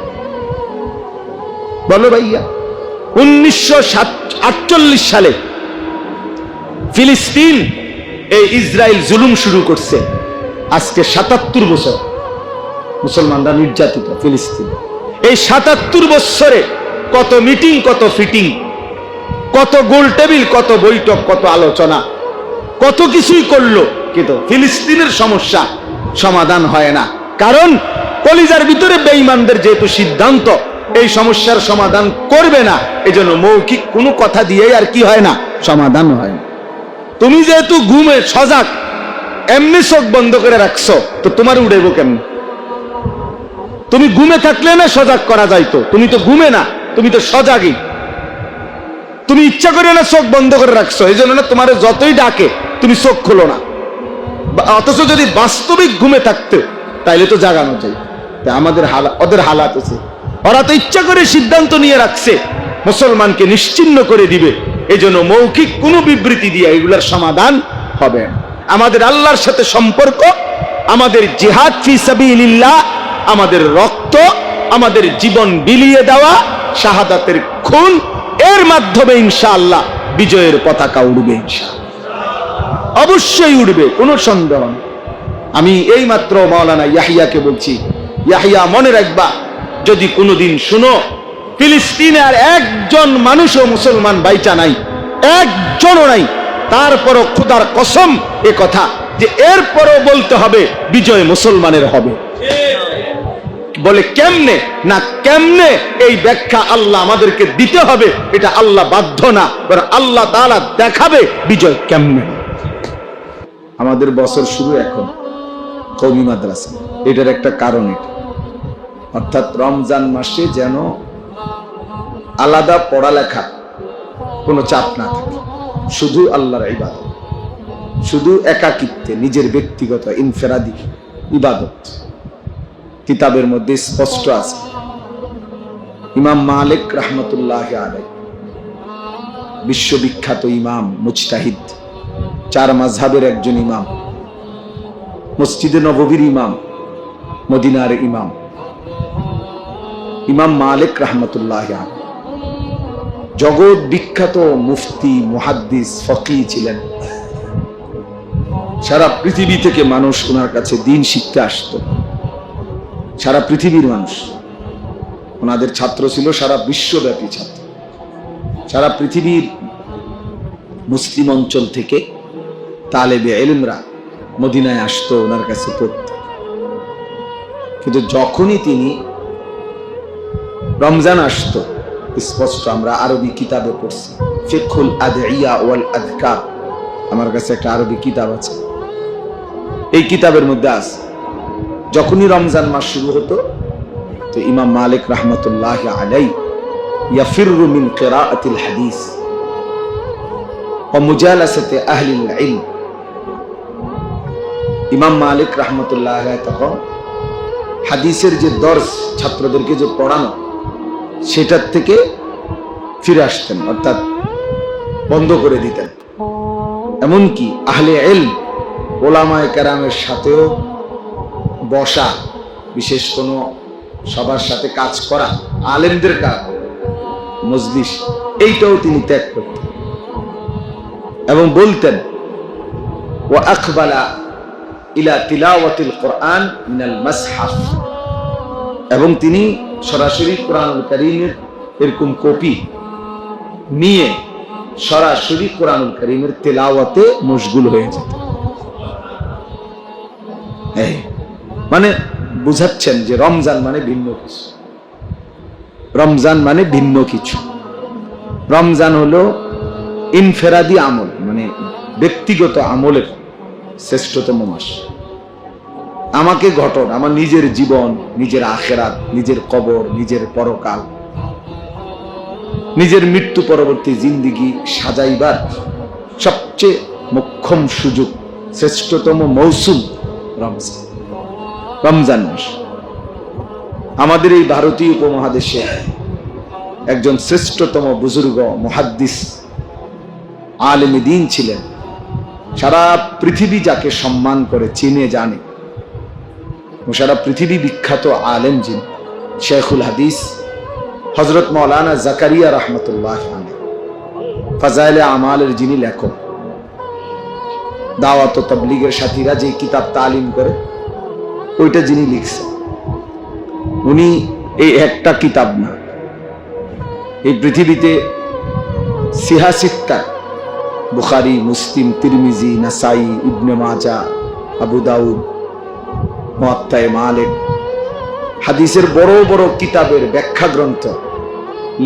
বলো ভাইয়া? 1948 সালে ফিলিস্তিন, এই ইসরায়েল জুলুম শুরু করছে। আজকে 77 বছর মুসলমানরা নির্যাতিত ফিলিস্তিন। এই 77 বছরে কত মিটিং, কত ফিটিং, কত গোল টেবিল, কত বৈঠক, কত আলোচনা, কত কিছুই করলো, কিন্তু ফিলিস্তিনের সমস্যা সমাধান হয় না। কারণ কলিজার ভিতরে বেঈমানদের যেহেতু সিদ্ধান্ত এই সমস্যার সমাধান করবে না, এজন্য মৌখিক কোনো কথা দিয়ে আর কি হয় না, সমাধান হয় না। তুমি যেহেতু ঘুমে সজাগ, এমনি চোখ বন্ধ করে রাখছো, তো তোমার উড়েবো কেমন? তুমি ঘুমে থাকলে না সজাগ করা যাইতো, তুমি তো ঘুমে না, তুমি তো সজাগই। তুমি ইচ্ছা করে না চোখ বন্ধ করে রাখছো, এই জন্য না তোমার যতই ডাকে তুমি চোখ খোলো না। অথচ যদি বাস্তবিক ঘুমে থাকতে, তাইলে তো জাগানো যায়। আমাদের ওদের হালাত আছে, ওরা তো ইচ্ছা করে সিদ্ধান্ত নিয়ে রাখছে মুসলমানকে নিশ্চিহ্ন করে দিবে। এই জন্য মৌখিক কোনো বিবৃতি দিয়ে এগুলার সমাধান হবে না। আমাদের আল্লাহর সাথে সম্পর্ক, আমাদের জিহাদ ফি সাবিলিল্লাহ, আমাদের রক্ত, আমাদের জীবন বিলিয়ে দেওয়া, শাহাদাতের খুন, এর মাধ্যমে ইনশাআল্লাহ বিজয়ের পতাকা উড়বে, ইনশাআল্লাহ অবশ্যই উড়বে, কোনো সন্দেহ নেই। আমি এই মাত্র মাওলানা ইয়াহিয়াকে বলছি, ইয়াহিয়া মনে রাখবা, যদি কোনোদিন শুনো ফিলিস্তিনে আর একজন মানুষও মুসলমান বাইচা নাই, একজনও নাই, তারপরও খোদার কসম এ কথা যে এরপরও বলতে হবে বিজয় মুসলমানের হবে। বলে কেমনে না, কেমনে এই ব্যাখ্যা আল্লাহ আমাদেরকে দিতে হবে, এটা আল্লাহ বাধ্য না, বরং আল্লাহ তাআলা দেখাবে বিজয় কেমনে। আমাদের বছর শুরু এখন কওমি মাদ্রাসা, এটার একটা কারণ এটা। অর্থাৎ রমজান মাসে যেন আলাদা পড়ালেখা, কোনো চাপ না থাকে, শুধু আল্লাহর ইবাদত, শুধু একাকিত্বে নিজের ব্যক্তিগত ইনফেরাদি ইবাদত। কিতাবের মধ্যে স্পষ্ট আছে, ইমাম মালিক রাহমাতুল্লাহ আলাইহি, বিশ্ববিখ্যাত ইমাম, মুজতাহিদ, 4 মাযহাবের একজন ইমাম, মসজিদে নববীর ইমাম, মদিনার ইমাম, ইমাম মালিক রাহমাতুল্লাহ আলাইহি জগৎ বিখ্যাত মুফতি, মুহাদ্দিস, ফকিহ ছিলেন। সারা পৃথিবী থেকে মানুষ ওনার কাছে দ্বীন শিখতে আসতো, সারা পৃথিবীর মানুষ। ওনাদের ছাত্র ছিল সারা বিশ্বব্যাপী ছাত্র। সারা পৃথিবীর মুসলিম অঞ্চল থেকে তালেবে ইলমরা মদিনায় আসতো ওনার কাছে পড়তে। কিন্তু যখনই তিনি রমজান আসতো, স্পষ্ট আমরা আরবি কিতাবে পড়ছি, ফিকহুল আদইয়া ওয়াল আযকার, আমার কাছে একটা আরবি কিতাব আছে, এই কিতাবের মধ্যে আছে যখনই রমজান মাস শুরু হতো তো ইমাম মালিক রাহমাতুল্লাহি আলাইহি ইয়াফিরু মিন কিরাআতিল হাদিস ওয়া মুজালাসাতি আহলিল ইলম। ইমাম মালিক রাহমাতুল্লাহি আলাইহি তখন হাদিসের যে দর্স ছাত্রদেরকে যে পড়ানো সেটার থেকে ফিরে আসতেন, অর্থাৎ বন্ধ করে দিতেন। এমনকি আহলে ইলম ওলামায়ে কেরামের সাথেও বসা, বিশেষ কোনো সবার সাথে কাজ করা, আলেমদের কাজ মজলিস, এইটাও তিনি ত্যাগ করতেন এবং বলতেন ওয়া আকবালা ইলা তিলাওয়াতিল কোরআন মিনাল মাসহাফ, এবং তিনি সরাসরি কোরআনুল কারীমের এরকম কপি নিয়ে সরাসরি কোরআনুল কারীমের তেলাওয়াতে মশগুল হয়ে যেত। মানে বুঝাচ্ছেন যে রমজান মানে ভিন্ন কিছু, রমজান মানে ভিন্ন কিছু। রমজান হলো ইনফেরাদি আমল, মানে ব্যক্তিগত আমলের শ্রেষ্ঠতম মাস। আমাকে ঘটন, আমার নিজের জীবন, নিজের আখেরাত, নিজের কবর, নিজের পরকাল, নিজের মৃত্যু পরবর্তী জিন্দিগি সাজাইবার সবচেয়ে মোক্ষম সুযোগ, শ্রেষ্ঠতম মৌসুম রমজান, রমজান মাস। আমাদের এই ভারতীয় উপমহাদেশে একজন শ্রেষ্ঠতম বুজুর্গ মুহাদ্দিস আলেম দ্বীন ছিলেন, সারা পৃথিবী যাকে সম্মান করে, চিনে জানে, সারা পৃথিবী বিখ্যাত আলেম যিনি, শেখুল হাদিস হযরত মাওলানা জাকারিয়া রাহমাতুল্লাহি আলাইহি, ফাজাইলে আমালের যিনি লেখক, দাওয়াত ও তাবলীগের সাথীরা যে কিতাব তালিম করে ওইটা যিনি লিখছেন, উনি এই একটা কিতাব না, এই পৃথিবীতে সিহাসিত্তা বুখারী, মুসলিম, তিরমিজি, নাসাই, ইবনে মাজাহ, আবু দাউদ, মুয়াত্তা মালিক, হাদিসের বড় বড় কিতাবের ব্যাখ্যা গ্রন্থ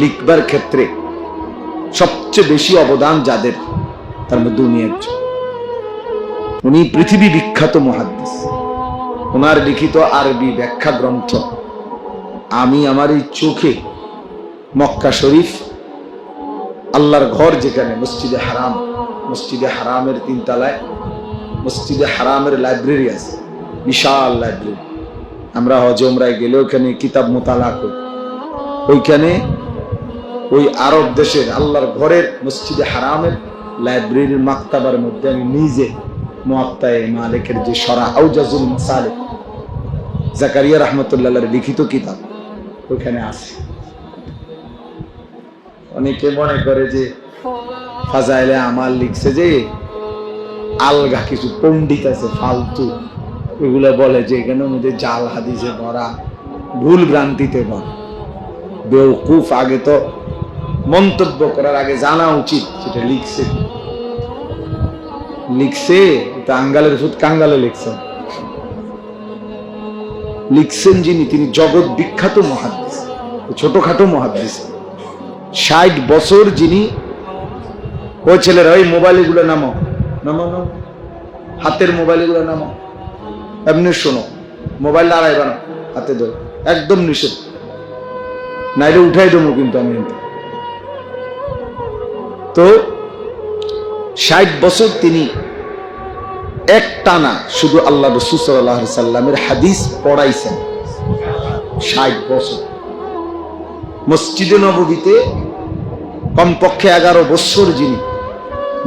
লিখবার ক্ষেত্রে সবচেয়ে বেশি অবদান যাদের, তার মধ্যে উনি একজন। উনি পৃথিবী বিখ্যাত মুহাদ্দিস। ওনার লিখিত আরবি ব্যাখ্যা গ্রন্থ আমি আমার এই চোখে মক্কা শরীফ, আল্লাহর ঘর যেখানে মসজিদে হারাম, মসজিদে হারামের 3 তলায় মসজিদে হারামের লাইব্রেরি আছে, বিশাল লাইব্রেরি। আমরা হজ উমরায় গেলে ওখানে কিতাব মোতালা করি, ওইখানে ওই আরব দেশের আল্লাহর ঘরের মসজিদে হারামের লাইব্রেরির মাকতাবার মধ্যে আমি নিজে মুয়াত্তা মালিকের যে শরহ আউজাজুল মাসালিক জাকারিয়া রাহমাতুল্লাহর লিখিত কিতাব ওখানে আছে। অনেকে মনে করে যে ফাজাইলে আমাল লিখছে যে আলগা কিছু পণ্ডিত আছে ফালতু, ওইগুলো বলে যে এখানে মধ্যে জাল হাদিসে ভরা, ভুল ভ্রান্তিতে ভরা। বেওকুফ, আগে তো মন্তব্য করার আগে জানা উচিত সেটা লিখছে লিখছে তা আঙ্গালের সুদ কাঙ্গালে লিখছেন। লিখছেন যিনি, তিনি জগৎ বিখ্যাত মুহাদ্দিস, ছোটখাটো মুহাদ্দিস। 60 বছর যিনি, ওই ছেলেরা ওই মোবাইল গুলো নামো নামো নামো, হাতের মোবাইল গুলো নামো, এমনি শোনো, মোবাইল আড়াইবা না, হাতে ধরে, একদম নিষেধ, নাইলে উঠাই দেবো কিন্তু আমি। তো 60 বছর তিনি একটানা শুধু আল্লাহ রাসূল সাল্লাল্লাহু আলাইহি সাল্লামের হাদিস পড়াইছেন। 60 বছর মসজিদে নববীতে কমপক্ষে 11 বছর যিনি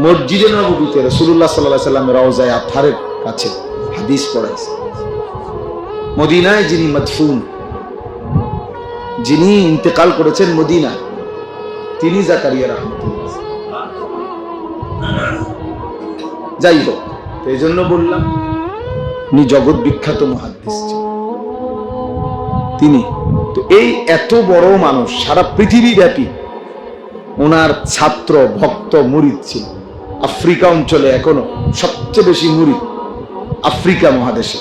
মসজিদে নববীতে রাসূলুল্লাহ সাল্লাল্লাহু আলাইহি সাল্লামের রওজায়ে আতহারের কাছে হাদিস পড়াইছেন। মদিনায় যিনি মদফুন, যিনি ইন্তেকাল করেছেন মদিনা, তিনি জাকারিয়া রাহমাতুল্লাহ। যাই হোক, এই জন্য বললাম উনি জগৎ বিখ্যাত মুহাদ্দিস তিনি। তো এই এত বড় মানুষ, সারা পৃথিবী ব্যাপী ওনার ছাত্র ভক্ত মুরিদ ছিল। আফ্রিকা অঞ্চলে এখনো সবচেয়ে বেশি মুরিদ আফ্রিকা মহাদেশে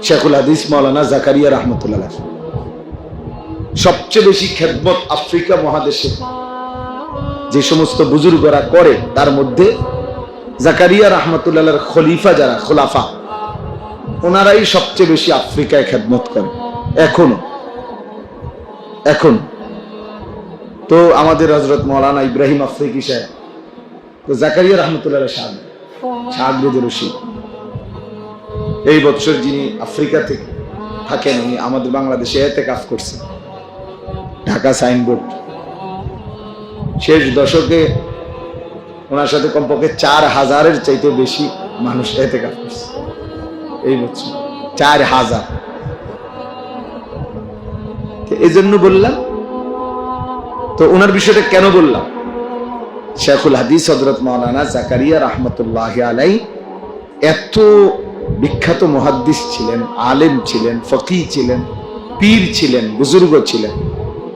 শেখুল হাদিস মাওলানা জাকারিয়া রহমতুল্লাহ আলাইহি। সবচেয়ে বেশি খেদমত আফ্রিকা মহাদেশে যে সমস্ত বুজুর্গরা করে, তার মধ্যে জাকারিয়া রহমতুল্লাহর খলিফা যারা খোলাফা, ওনারাই সবচেয়ে বেশি আফ্রিকায় খেদমত করে এখনো। এখন তো আমাদের হযরত মাওলানা ইব্রাহিম আফ্রিকি সাহেব, তো জাকারিয়া রহমতুল্লাহর শাহগির রশিদ, এই বছর যিনি আফ্রিকা থেকে থাকেন, উনি আমাদের বাংলাদেশে ইতিকাফ করছেন ঢাকা সাইনবোর্ড। শেষ দশকে ওনার সাথে কমপক্ষে 4000-এর চাইতে বেশি মানুষ ইতিকাফ করছে এই বছর, 4000। এই জন্য বললাম, তো ওনার বিষয়টা কেন বললাম, শেখুল হাদিস হযরত মাওলানা জাকারিয়া রহমতুল্লাহ আলাইহি এত বিখ্যাত মুহাদ্দিস ছিলেন, আলেম ছিলেন, ফকি ছিলেন, পীর ছিলেন, বুজুর্গ ছিলেন।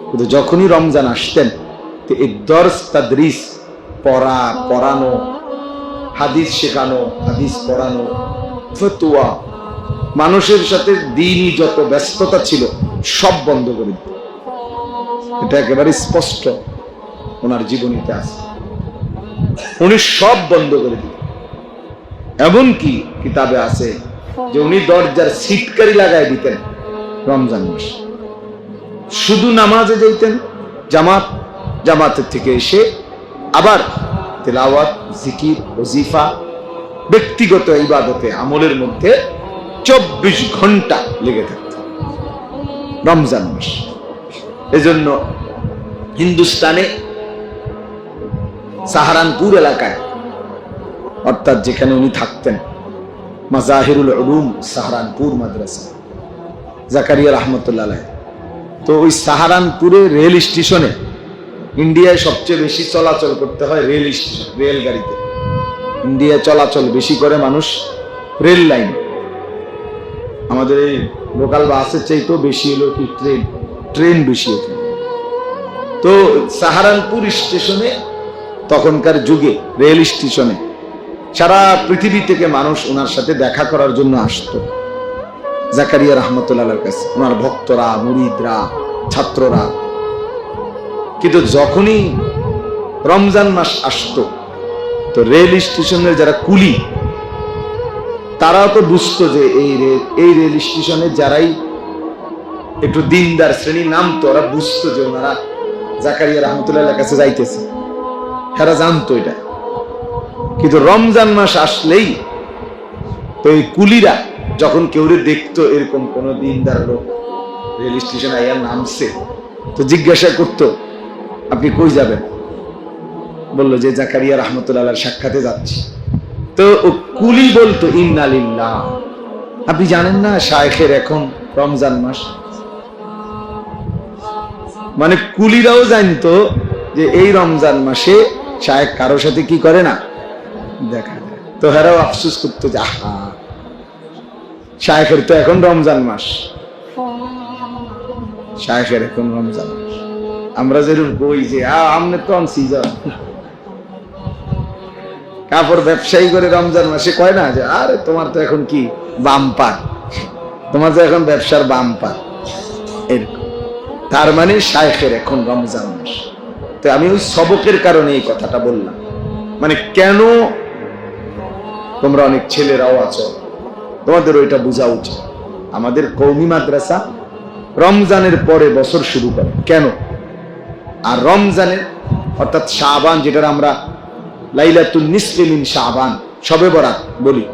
কিন্তু যখনই রমজান আসতেন, তো এই দর্স তাদরিস, পড়ানো, হাদিস শেখানো, হাদিস পড়ানো, ফতোয়া, মানুষের সাথে দ্বীনি যত ব্যস্ততা ছিল সব বন্ধ করে দিত। এটা একেবারে স্পষ্ট ওনার জীবনীতে আছে, উনি সব বন্ধ করে দিত। এমনকি কিতাবে আছে যে উনি দরজার সিটকারি লাগাই দিতেন রমজান মাস। শুধু নামাজে যাইতেন, জামাতের থেকে এসে আবার তেলাওয়াত, জিকির, ওজিফা, ব্যক্তিগত ইবাদতে আমলের মধ্যে 24 ঘন্টা লেগে থাকত রমজান মাস। এজন্য হিন্দুস্তানে সাহারানপুর এলাকায়, অর্থাৎ যেখানে উনি থাকতেন, মাজাহিরুল উলুম সাহারানপুর মাদ্রাসা জাকারিয়া রহমতুল্লাহ আলাইহি, তো ওই সাহারানপুরে রেল স্টেশনে, ইন্ডিয়ায় সবচেয়ে বেশি চলাচল করতে হয় রেল স্টেশন, রেলগাড়িতে। ইন্ডিয়ায় চলাচল বেশি করে মানুষ রেল লাইন, আমাদের এই লোকাল বাসের চাইতেও বেশি হলো কি ট্রেন বেশি হতো। তো সাহারানপুর স্টেশনে তখনকার যুগে রেল স্টেশনে সারা পৃথিবী থেকে মানুষ ওনার সাথে দেখা করার জন্য আসতো জাকারিয়া রহমতুল্লাহর কাছে, ওনার ভক্তরা, মুরিদরা, ছাত্ররা। কিন্তু যখনই রমজান মাস আসতো, তো রেল স্টেশনের যারা কুলি, তারাও তো বুঝতো যে এই রেল স্টেশনে যারাই একটু দিনদার শ্রেণী নামতো, ওরা বুঝতো যে ওনারা জাকারিয়া রহমতুল্লাহর কাছে যাইতেছে, তারা জানতো এটা। কিন্তু রমজান মাস আসলেই তো এই কুলিরা যখন কেউ দেখতো এরকম কোন দিনদার লোক রেল স্টেশনে আইয়া নামছে, তো জিজ্ঞাসা করতো, আপনি কই যাবেন? বললো যে জাকারিয়া রহমতুল্লাহর সাক্ষাতে যাচ্ছি। তো কুলি বলতো, ইন্না লিল্লাহ, আপনি জানেন না শায়েখের এখন রমজান মাস? মানে কুলিরাও জানতো যে এই রমজান মাসে শায়েখ কারো সাথে কি করে না, দেখা যায়। তো হেরাও আফসোস করতো যে আহা, শায়েখের তো এখন রমজান মাস, শায়েখের এখন রমজান মাস। আমরা যেরকম কই যে আমনে তো সিজন, কাপড় ব্যবসায়ী করে রমজান মাসে কয় না যে আরে তোমার তো এখন কি বাম্পার, তোমার তো এখন ব্যবসার বাম্পার, এরকম। তার মানে শায়েখের এখন রমজান মাস। তো আমি ওই সবকের কারণে এই কথাটা বললাম, মানে কেন তোমরা অনেক ছেলেরাও আছো, তোমাদের ওইটা বোঝা উচিত। আমাদের কওমি মাদ্রাসা রমজানের পরে বছর শুরু করে কেন? আর রমজানের অর্থাৎ শাবান, যেটা আমরা লাইলাতুন নিসফি মিন শাবান, শবে বরাত বলি,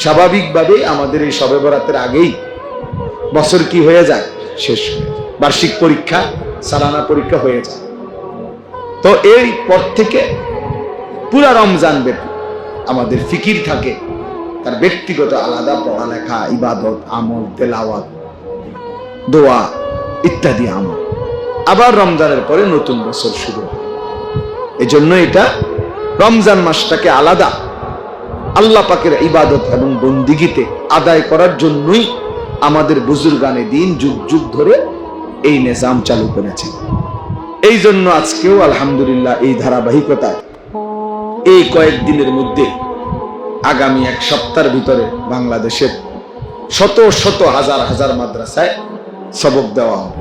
স্বাভাবিকভাবে আমাদের এই শবে বরাতের আগেই বছর কি হয়ে যায়, শেষ হয়ে যায়। বার্ষিক পরীক্ষা, সালানা পরীক্ষা হয়ে যায়। তো এই পর থেকে পুরা রমজান ব্যাপী আমাদের ফিকির থাকে, তার ব্যক্তিগত আলাদা পড়ালেখা, ইবাদত, আমল, তেলাওয়াত, দোয়া ইত্যাদি আমল। আবার রমজানের পরে নতুন বছর শুরু হয়। এই জন্য এটা রমজান মাসটাকে আলাদা আল্লাহ পাকের ইবাদত এবং বন্দিগিতে আদায় করার জন্যই আমাদের বুজুর্গানে দিন যুগ যুগ ধরে এই নিজাম চালু করেছে। এই জন্য আজকেও আলহামদুলিল্লাহ এই ধারাবাহিকতায় এই কয়েকদিনের মধ্যে আগামী এক সপ্তাহের ভিতরে বাংলাদেশের শত শত হাজার হাজার মাদ্রাসায় সবক দেওয়া হবে।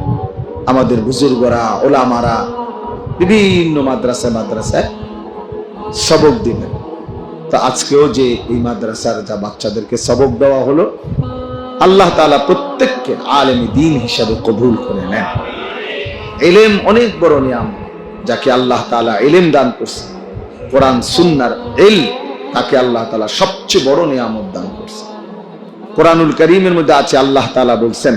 আমাদের বুজুর্গরা ওলামারা বিভিন্ন মাদ্রাসায় সবক দিবেন। তো আজকেও যে এই মাদ্রাসার যা বাচ্চাদেরকে সবক দেওয়া হলো, আল্লাহ তাআলা প্রত্যেককে আলেমে দ্বীন হিসাবে কবুল করে নেন। ইলম অনেক বড় নিয়ামত, যাকে আল্লাহ তাআলা ইলম দান করছেন, কোরআন সুন্নাহর ইলম, তাকে আল্লাহ তাআলা সবচেয়ে বড় নিয়ামত দান করছেন। কোরআনুল কারীমের মধ্যে আছে আল্লাহ তাআলা বলছেন,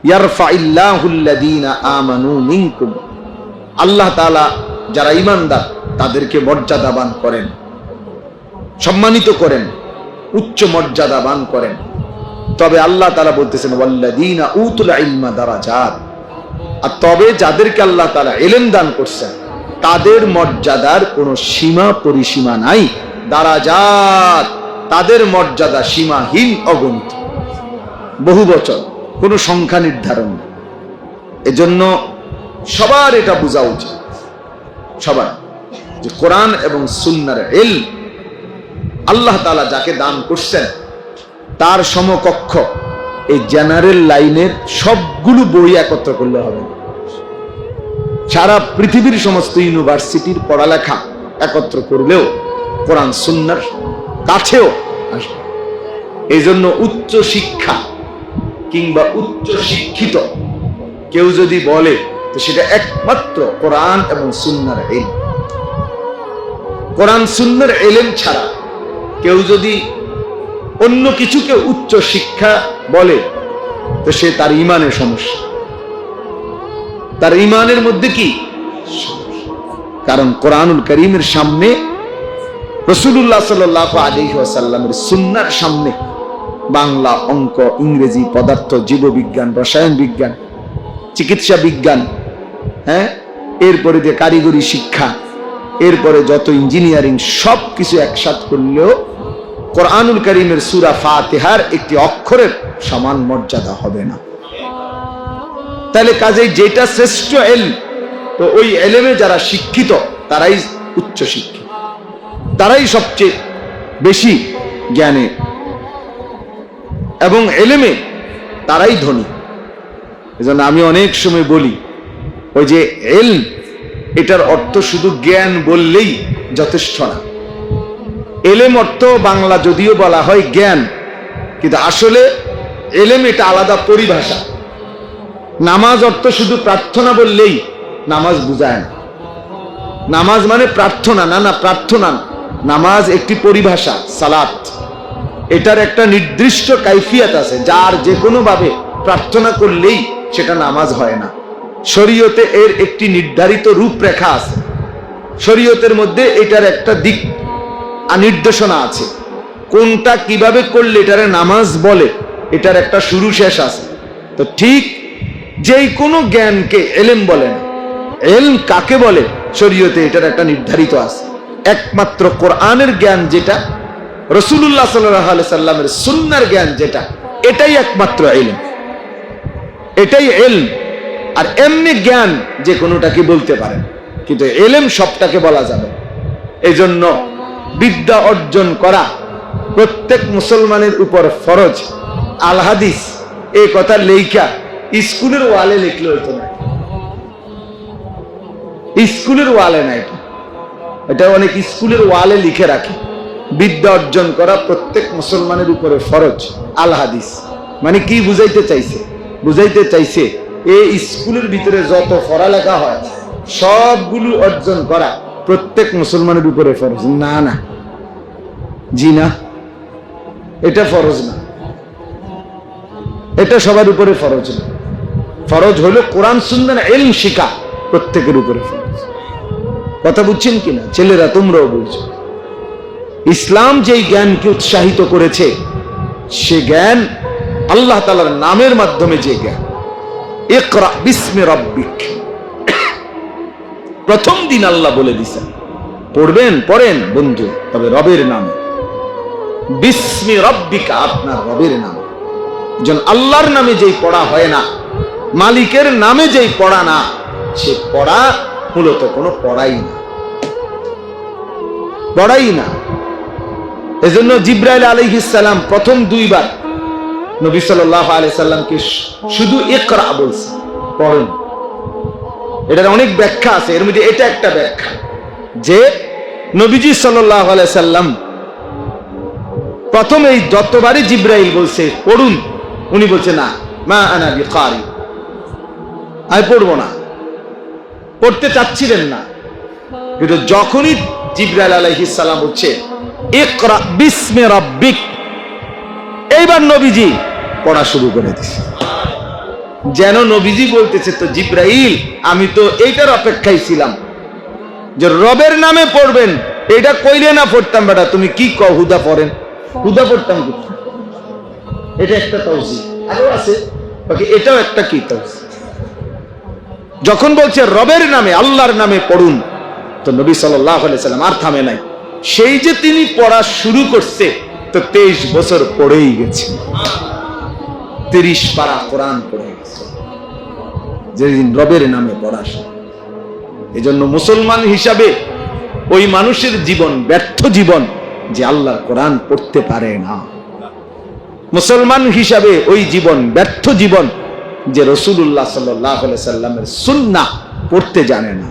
ইয়ারফাইল্লাহুল্লাযীনা আমানু মিনকুম, আল্লাহ তাআলা যারা ঈমানদার তাদেরকে মর্যাদাবান করেন, সম্মানিত করেন, উচ্চ মর্যাদাবান করেন। তবে আল্লাহ তাআলা বলতেছেন ওয়াল্লাযীনা উতুল ইলমা দারাজাত, আর তবে যাদেরকে আল্লাহ তাআলা ইলম দান করছেন তাদের মর্যাদার কোনো সীমা পরিসীমা নাই। দারাজাত, তাদের মর্যাদা সীমাহীন, অগণিত, বহু বচন, কোনো সংখ্যা নির্ধারণ নেই। এজন্য সবার এটা বোঝা উচিত, সবার, যে কোরআন এবং সুন্নাহর ইলম আল্লাহ তাআলা যাকে দান করছেন তার সমকক্ষ এই জেনারেল লাইনের সবগুলো বই একত্র করলে হবে। সারা পৃথিবীর সমস্ত ইউনিভার্সিটির পড়ালেখা একত্র করলেও কোরআন সুন্নাহর কাছেও আসবে। এই জন্য উচ্চ শিক্ষা কিংবা উচ্চ শিক্ষিত কেউ যদি বলে তো সেটা একমাত্র কোরআন এবং সুন্নাহর ইলম। কোরআন সুন্নাহর ইলম ছাড়া কেউ যদি অন্য কিছুকে উচ্চ শিক্ষা বলে তো সে তার ঈমানের সমস্যা, তার ঈমানের মধ্যে কি সমস্যা। কারণ কোরআনুল কারীমের সামনে, রাসূলুল্লাহ সাল্লাল্লাহু আলাইহি ওয়াসাল্লামের সুন্নাহর সামনে বাংলা, অঙ্ক, ইংরেজি, পদার্থ, জীববিজ্ঞান, রসায়ন বিজ্ঞান, চিকিৎসা বিজ্ঞান, এরপরে যে কারিগরি শিক্ষা, এরপরে যত ইঞ্জিনিয়ারিং, সব কিছু একসাথ করলেও কোরআনুল কারীমের সূরা ফাতিহার একটি অক্ষরের সমান মর্যাদা হবে না। তাহলে কাজেই যেটা শ্রেষ্ঠ ইলম, তো ওই ইলমে যারা শিক্ষিত তারাই উচ্চ শিক্ষিত, তারাই সবচেয়ে বেশি জ্ঞানে এবং ইলমে তারাই ধনী। এজন্য আমি অনেক সময় বলি, ওই যে ইলম, এটার অর্থ শুধু জ্ঞান বললেই যথেষ্ট না। ইলম অর্থ বাংলা যদিও বলা হয় জ্ঞান, কিন্তু আসলে ইলম এটা আলাদা পরিভাষা। নামাজ অর্থ শুধু প্রার্থনা বললেই নামাজ বুঝায় না। নামাজ মানে প্রার্থনা না, না প্রার্থনা না। নামাজ একটি পরিভাষা, সালাত, এটার একটা নির্দিষ্ট কাইফিয়াত আছে, যার যে কোনো ভাবে প্রার্থনা করলেই সেটা নামাজ হয় না। শরীয়তে এর একটি নির্ধারিত রূপরেখা আছে, শরীয়তের মধ্যে এটার একটা দিক নির্দেশনা আছে, কোনটা কিভাবে করলে এটারে নামাজ বলে, এটার একটা শুরু শেষ আছে। তো ঠিক যেই কোনো জ্ঞানকে ইলম বলে না। ইলম কাকে বলে শরীয়তে এটার একটা নির্ধারিত আছে। একমাত্র কোরআনের জ্ঞান যেটা, রাসূলুল্লাহ সাল্লাল্লাহু আলাইহি সাল্লামের সুন্নাহর জ্ঞান যেটা, এটাই একমাত্র ইলম, এটাই ইলম। আর এমনি জ্ঞান যে কোনোটাকে বলতে পারেন, কিন্তু ইলম সবটাকে বলা যাবে। এই জন্য বিদ্যা অর্জন করা প্রত্যেক মুসলমানের উপর ফরজ। আল হাদিস এই কথা লেখা স্কুলের ওয়ালে লিখলে হইতো না, স্কুলের ওয়ালে না, এটা অনেক স্কুলের ওয়ালে লিখে রাখে। বিদ্যা অর্জন করা প্রত্যেক মুসলমানের উপরে ফরজ। আল হাদিস মানে কি বুঝাইতে চাইছে? বুঝাইতে চাইছে এই স্কুলের ভিতরে যত পড়ালেখা হয় সবগুলো অর্জন করা প্রত্যেক মুসলমানের উপরে ফরজ। না না, জি না, এটা ফরজ না, এটা সবার উপরে ফরজ না। ফরজ হলো কোরআন সুন্নাহর ইলম শিখা প্রত্যেকের উপরে ফরজ। কথা বুঝছেন কিনা ছেলেরা? তোমরাও বুঝছো। ইসলাম যেই জ্ঞানকে উৎসাহিত করেছে সে জ্ঞান আল্লাহ তাআলার নামের মাধ্যমে যে জ্ঞান। ইকরা বিসমি রাব্বিক, প্রথম দিন আল্লাহ বলে দিয়েছেন পড়বেন, পড়েন বন্ধু, তবে রবের নামে। বিসমি রাব্বিকা, আপনার রবের নামে। যেন আল্লাহর নামে যেই পড়া হয় না, মালিকের নামে যেই পড়া না, সে পড়া মূলত কোনো পড়াই না। এজন্য জিব্রাইল আলাইহিস সালাম প্রথম দুইবার নবী সাল্লাল্লাহু আলাইহি সাল্লামকে শুধু ইকরা বলছে, পড়েন। এটার অনেক ব্যাখ্যা আছে, এর মধ্যে এটা একটা ব্যাখ্যা যে নবীজি সাল্লাল্লাহু আলাইহি সাল্লাম প্রথম এই যতবারই জিব্রাইল বলছে পড়ুন, উনি বলছে না, মা আনা বিকারি, আমি পড়বো না, পড়তে চাচ্ছিলেন না। কিন্তু যখনই জিব্রাইল আলাইহিস সালাম বলছে ইকরা বিসমি রাব্বিক, এইবার নবীজি পড়া শুরু করে দিয়েছে। যেন নবীজি বলতেছে, তো জিব্রাইল আমি তো এইটার অপেক্ষায় ছিলাম যে রবের নামে পড়বেন, এটা কইলে না পড়তাম বেটা, তুমি কি কও হুদা পড়েন, হুদা পড়তাম কি? এটা একটা তাওজি, আরো আছে বাকি, এটাও একটা কি তাওজি। যখন বলছে রবের নামে, আল্লাহর নামে পড়ুন, তো নবী সাল্লাল্লাহু আলাইহি সাল্লাম আর থামে নাই। সেই যে তিনি পড়া শুরু করছে, তো 23 বছর পড়েই গেছে, 30 পারা কোরআন পড়ে গেছে যেদিন রবের নামে পড়া শুরু। এজন্য মুসলমান হিসাবে ওই মানুষের জীবন ব্যর্থ জীবন যে আল্লাহর কোরআন পড়তে পারে না। মুসলমান হিসাবে ওই জীবন ব্যর্থ জীবন যে রাসূলুল্লাহ সাল্লাল্লাহু আলাইহি সাল্লামের সুন্নাহ পড়তে জানে না।